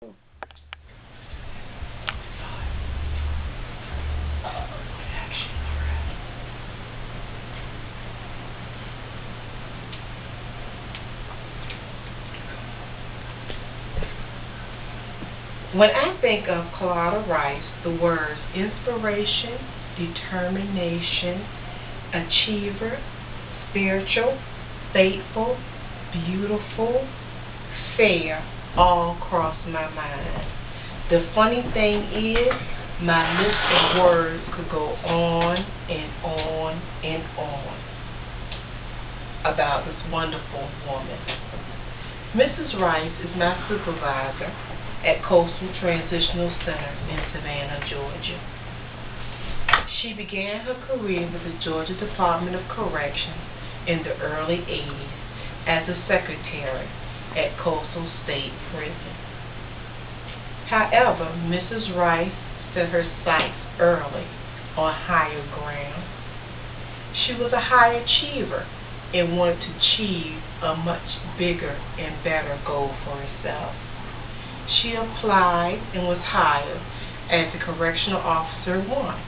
When I think of Claudia Rice, the words inspiration, determination, achiever, spiritual, faithful, beautiful, fair all cross my mind. The funny thing is, my list of words could go on and on and on about this wonderful woman. Mrs. Rice is my supervisor at Coastal Transitional Center in Savannah, Georgia. She began her career with the Georgia Department of Corrections in the early 80s as a secretary at Coastal State Prison. However, Mrs. Rice set her sights early on higher ground. She was a high achiever and wanted to achieve a much bigger and better goal for herself. She applied and was hired as a correctional officer 1.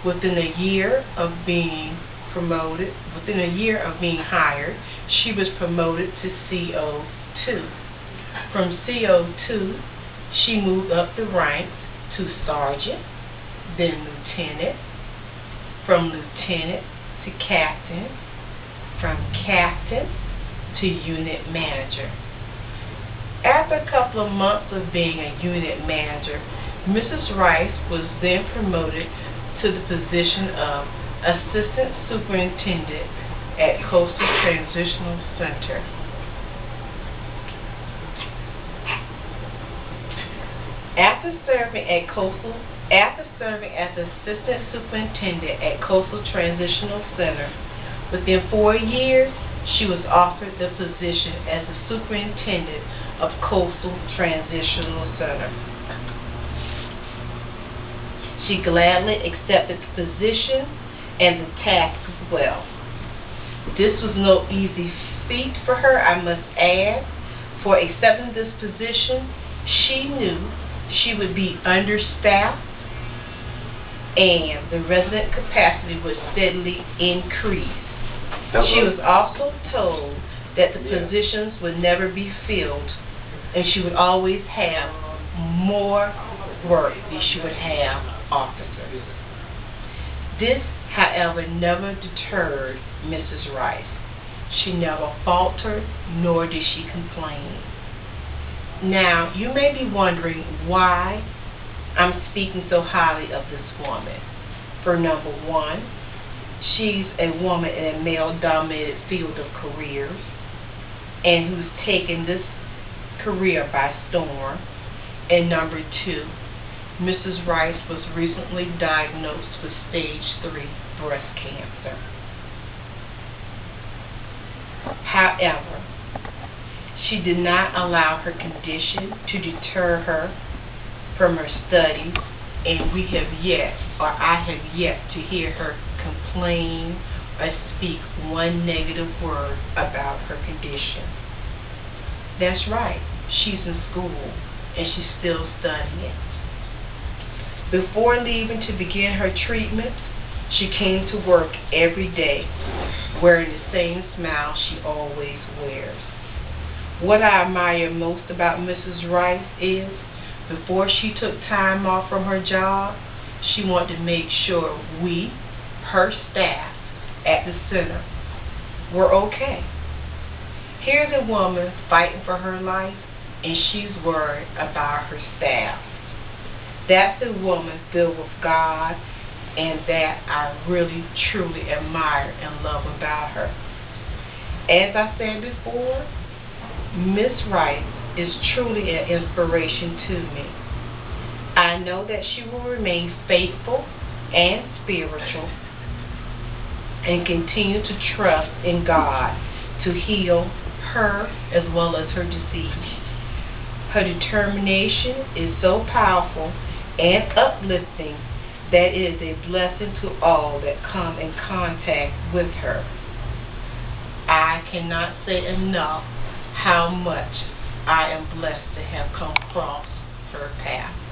Within a year of being hired, she was promoted to CO2. From CO2, she moved up the ranks to sergeant, then lieutenant, from lieutenant to captain, from captain to unit manager. After a couple of months of being a unit manager, Mrs. Rice was then promoted to the position of Assistant Superintendent at Coastal Transitional Center. After serving as Assistant Superintendent at Coastal Transitional Center, within 4 years, she was offered the position as the Superintendent of Coastal Transitional Center. She gladly accepted the position and the task as well. This was no easy feat for her, I must add. For accepting this position, she knew she would be understaffed and the resident capacity would steadily increase. She was also told that the positions would never be filled and she would always have more work than she would have officers. This, however, never deterred Mrs. Rice. She never faltered, nor did she complain. Now, you may be wondering why I'm speaking so highly of this woman. For number one, she's a woman in a male-dominated field of careers and who's taken this career by storm. And number two, Mrs. Rice was recently diagnosed with stage 3 breast cancer. However, she did not allow her condition to deter her from her studies, and I have yet to hear her complain or speak one negative word about her condition. That's right, she's in school and she's still studying. Before leaving to begin her treatment, she came to work every day wearing the same smile she always wears. What I admire most about Mrs. Rice is, before she took time off from her job, she wanted to make sure we, her staff at the center, were okay. Here's a woman fighting for her life, and she's worried about her staff. That's a woman filled with God, and that I really, truly admire and love about her. As I said before, Miss Rice is truly an inspiration to me. I know that she will remain faithful and spiritual and continue to trust in God to heal her as well as her disease. Her determination is so powerful and uplifting that it is a blessing to all that come in contact with her. I cannot say enough how much I am blessed to have come across her path.